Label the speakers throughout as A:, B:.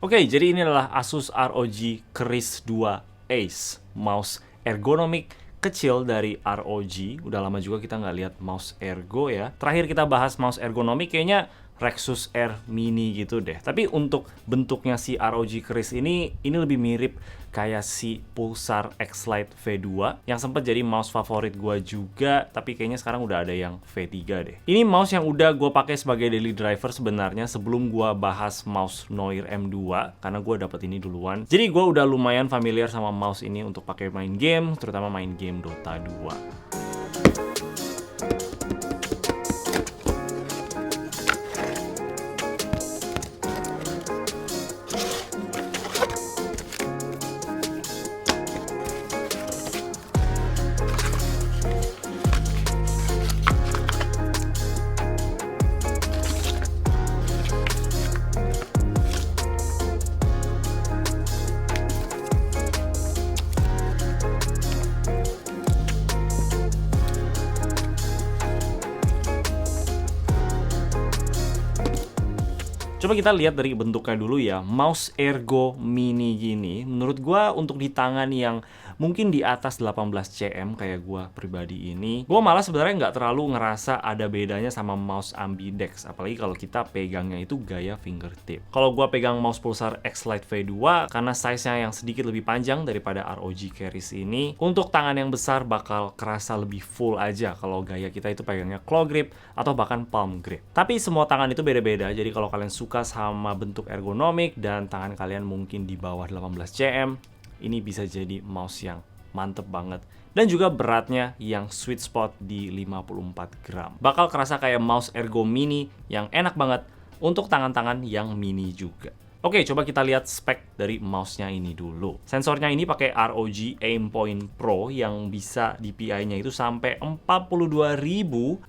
A: Oke, jadi ini adalah Asus ROG Keris 2 Ace, mouse ergonomik kecil dari ROG. Udah lama juga kita nggak lihat mouse ergo ya. Terakhir kita bahas mouse ergonomik kayaknya Rexus Air Mini gitu deh. Tapi untuk bentuknya si ROG Keris ini lebih mirip kayak si Pulsar X-Lite V2 yang sempat jadi mouse favorit gua juga, tapi kayaknya sekarang udah ada yang V3 deh. Ini mouse yang udah gua pakai sebagai daily driver sebenarnya sebelum gua bahas mouse Noir M2 karena gua dapet ini duluan. Jadi gua udah lumayan familiar sama mouse ini untuk pakai main game, terutama main game Dota 2. Coba kita lihat dari bentuknya dulu ya. Mouse Ergo Mini gini, menurut gua untuk di tangan yang mungkin di atas 18 cm kayak gua pribadi ini, gua malah sebenarnya nggak terlalu ngerasa ada bedanya sama mouse Ambidex, apalagi kalau kita pegangnya itu gaya fingertip. Kalau gua pegang mouse Pulsar X-Lite V2, karena size-nya yang sedikit lebih panjang daripada ROG Keris ini, untuk tangan yang besar bakal kerasa lebih full aja kalau gaya kita itu pegangnya claw grip atau bahkan palm grip. Tapi semua tangan itu beda-beda, jadi kalau kalian suka sama bentuk ergonomik dan tangan kalian mungkin di bawah 18 cm, ini bisa jadi mouse yang mantep banget. Dan juga beratnya yang sweet spot di 54 gram. Bakal kerasa kayak mouse ergo mini yang enak banget untuk tangan-tangan yang mini juga. Oke, coba kita lihat spek dari mouse-nya ini dulu. Sensornya ini pakai ROG Aimpoint Pro yang bisa DPI-nya itu sampai 42.750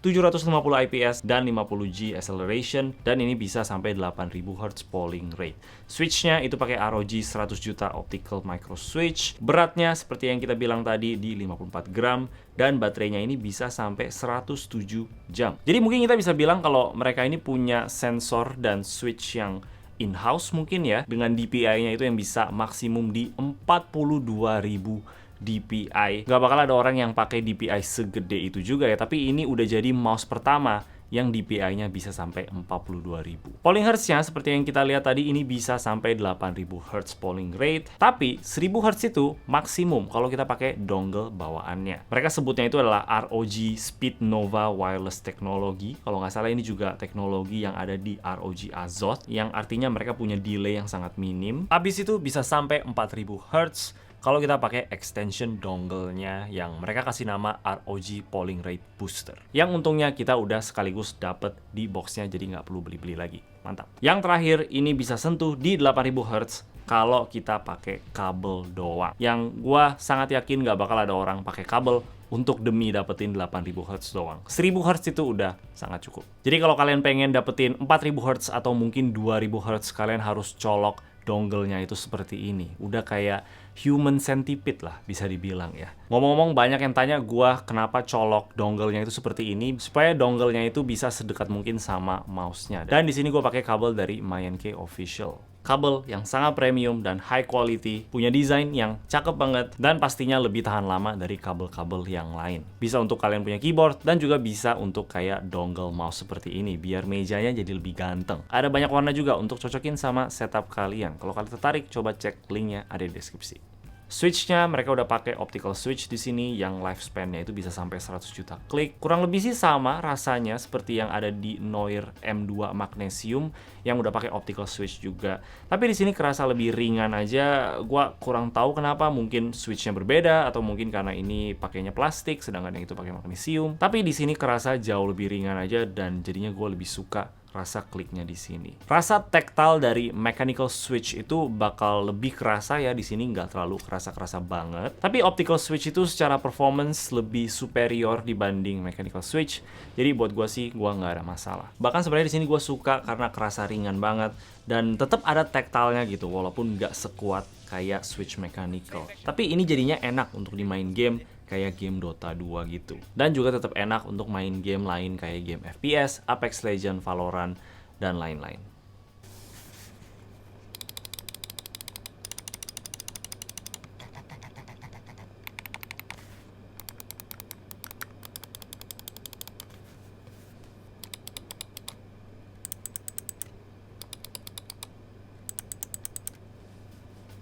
A: IPS dan 50G acceleration, dan ini bisa sampai 8.000 Hz polling rate. Switch-nya itu pakai ROG 100 juta optical micro switch. Beratnya seperti yang kita bilang tadi di 54 gram dan baterainya ini bisa sampai 107 jam. Jadi mungkin kita bisa bilang kalau mereka ini punya sensor dan switch yang in-house mungkin ya, dengan DPI-nya itu yang bisa maksimum di 42.000 DPI. Gak bakal ada orang yang pakai DPI segede itu juga ya, tapi ini udah jadi mouse pertama yang DPI-nya bisa sampai 42.000. Polling Hertz-nya seperti yang kita lihat tadi ini bisa sampai 8.000 Hz polling rate, tapi 1.000 Hz itu maksimum kalau kita pakai dongle bawaannya. Mereka sebutnya itu adalah ROG Speed Nova Wireless Technology. Kalau nggak salah ini juga teknologi yang ada di ROG Azoth, yang artinya mereka punya delay yang sangat minim. Habis itu bisa sampai 4.000 Hz kalau kita pakai extension dongle-nya yang mereka kasih nama ROG Polling Rate Booster. Yang untungnya kita udah sekaligus dapet di boxnya, jadi nggak perlu beli-beli lagi. Mantap. Yang terakhir, ini bisa sentuh di 8.000 Hz kalau kita pakai kabel doang. Yang gua sangat yakin nggak bakal ada orang pakai kabel untuk demi dapetin 8.000 Hz doang. 1.000 Hz itu udah sangat cukup. Jadi kalau kalian pengen dapetin 4.000 Hz atau mungkin 2.000 Hz, kalian harus colok dongle-nya itu seperti ini. Udah kayak human centipede lah bisa dibilang ya. Ngomong-ngomong, banyak yang tanya gua kenapa colok dongle-nya itu seperti ini, supaya dongle-nya itu bisa sedekat mungkin sama mouse-nya. Dan di sini gua pakai kabel dari MyNK Official. Kabel yang sangat premium dan high quality, punya desain yang cakep banget, dan pastinya lebih tahan lama dari kabel-kabel yang lain. Bisa untuk kalian punya keyboard, dan juga bisa untuk kayak dongle mouse seperti ini, biar mejanya jadi lebih ganteng. Ada banyak warna juga untuk cocokin sama setup kalian. Kalau kalian tertarik, coba cek linknya ada di deskripsi. Switch-nya mereka udah pakai optical switch di sini yang lifespan-nya itu bisa sampai 100 juta klik. Kurang lebih sih sama rasanya seperti yang ada di Noir M2 Magnesium yang udah pakai optical switch juga. Tapi di sini kerasa lebih ringan aja. Gua kurang tahu kenapa, mungkin switch-nya berbeda atau mungkin karena ini pakainya plastik sedangkan yang itu pakai magnesium. Tapi di sini kerasa jauh lebih ringan aja dan jadinya gua lebih suka rasa kliknya di sini. Rasa tactile dari mechanical switch itu bakal lebih kerasa ya di sini, nggak terlalu kerasa banget. Tapi optical switch itu secara performance lebih superior dibanding mechanical switch. Jadi buat gua sih gua nggak ada masalah. Bahkan sebenarnya di sini gua suka karena kerasa ringan banget dan tetap ada tactile-nya gitu walaupun nggak sekuat kayak switch mechanical. Tapi ini jadinya enak untuk dimain game kayak game Dota 2 gitu. Dan juga tetap enak untuk main game lain kayak game FPS, Apex Legends, Valorant, dan lain-lain.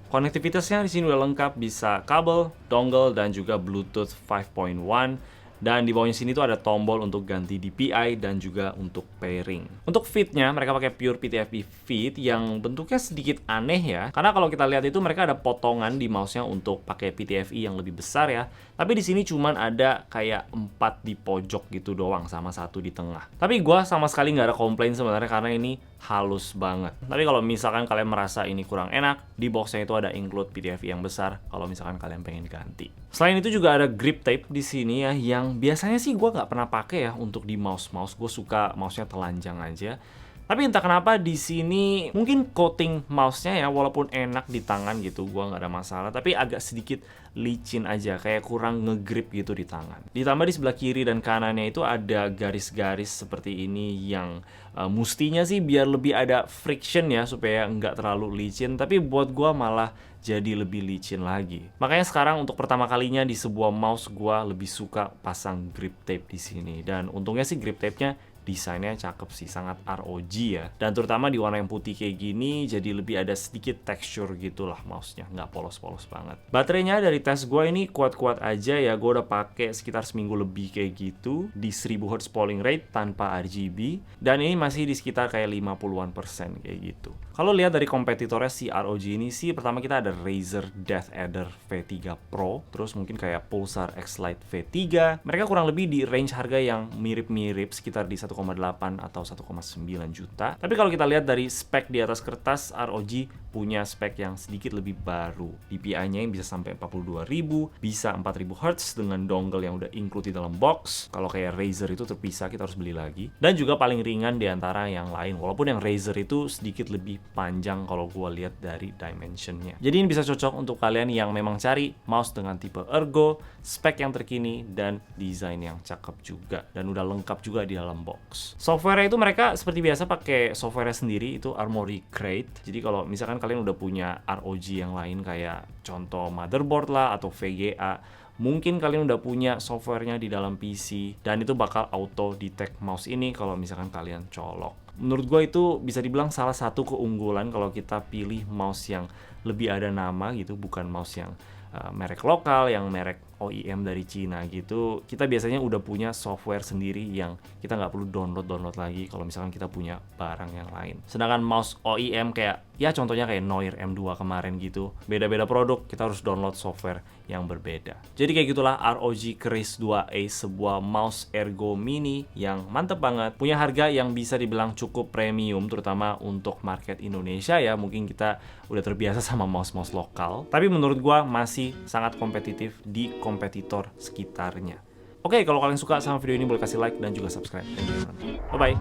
A: Konektivitasnya di sini udah lengkap, bisa kabel, dongle, dan juga Bluetooth 5.1. Dan di bawahnya sini tuh ada tombol untuk ganti DPI dan juga untuk pairing. Untuk fitnya, mereka pakai pure PTFE fit yang bentuknya sedikit aneh ya. Karena kalau kita lihat itu mereka ada potongan di mouse-nya untuk pakai PTFE yang lebih besar ya. Tapi di sini cuman ada kayak 4 di pojok gitu doang sama 1 di tengah. Tapi gua sama sekali nggak ada komplain sebenarnya karena ini halus banget. Tapi kalau misalkan kalian merasa ini kurang enak, di boxnya itu ada include PTFE yang besar kalau misalkan kalian pengen ganti. Selain itu juga ada grip tape di sini ya, yang biasanya sih gue nggak pernah pakai ya untuk di mouse. Gue suka mouse-nya telanjang aja. Tapi entah kenapa di sini mungkin coating mouse-nya ya, walaupun enak di tangan gitu, gue nggak ada masalah. Tapi agak sedikit licin aja, kayak kurang ngegrip gitu di tangan. Ditambah di sebelah kiri dan kanannya itu ada garis-garis seperti ini yang mestinya sih biar lebih ada friction ya, supaya nggak terlalu licin. Tapi buat gue malah jadi lebih licin lagi. Makanya sekarang untuk pertama kalinya di sebuah mouse gue lebih suka pasang grip tape di sini. Dan untungnya sih grip tape-nya desainnya cakep sih, sangat ROG ya. Dan terutama di warna yang putih kayak gini, jadi lebih ada sedikit texture gitu lah mouse-nya, nggak polos-polos banget. Baterainya dari tes gue ini kuat-kuat aja ya, gue udah pakai sekitar seminggu lebih kayak gitu, di 1000 Hz polling rate tanpa RGB, dan ini masih di sekitar kayak 50-an% kayak gitu. Kalau lihat dari kompetitornya si ROG ini sih, pertama kita ada Razer Death Adder V3 Pro, terus mungkin kayak Pulsar X-Lite V3. Mereka kurang lebih di range harga yang mirip-mirip, sekitar di 1,8 atau 1,9 juta. Tapi kalau kita lihat dari spek di atas kertas, ROG punya spek yang sedikit lebih baru. DPI-nya yang bisa sampai 42.000, bisa 4000 Hz dengan dongle yang udah include di dalam box. Kalau kayak Razer itu terpisah, kita harus beli lagi. Dan juga paling ringan di antara yang lain, walaupun yang Razer itu sedikit lebih panjang kalau gua lihat dari dimensionnya. Jadi ini bisa cocok untuk kalian yang memang cari mouse dengan tipe ergo, spek yang terkini, dan desain yang cakep juga. Dan udah lengkap juga di dalam box. Software itu mereka seperti biasa pakai software sendiri, itu Armoury Crate. Jadi kalau misalkan kalian udah punya ROG yang lain kayak contoh motherboard lah atau VGA, mungkin kalian udah punya softwarenya di dalam PC dan itu bakal auto detect mouse ini kalau misalkan kalian colok. Menurut gue itu bisa dibilang salah satu keunggulan kalau kita pilih mouse yang lebih ada nama gitu, bukan mouse yang merek lokal, yang merek OEM dari Cina gitu. Kita biasanya udah punya software sendiri yang kita nggak perlu download lagi kalau misalkan kita punya barang yang lain. Sedangkan mouse OEM kayak, ya contohnya kayak Noir M2 kemarin gitu, beda-beda produk, kita harus download software yang berbeda. Jadi kayak gitulah ROG Keris 2A, sebuah mouse ergo mini yang mantep banget. Punya harga yang bisa dibilang cukup premium, terutama untuk market Indonesia ya. Mungkin kita udah terbiasa sama mouse-mouse lokal, tapi menurut gua masih sangat kompetitif di kompetitor sekitarnya. Oke, kalau kalian suka sama video ini boleh kasih like dan juga subscribe. Bye-bye.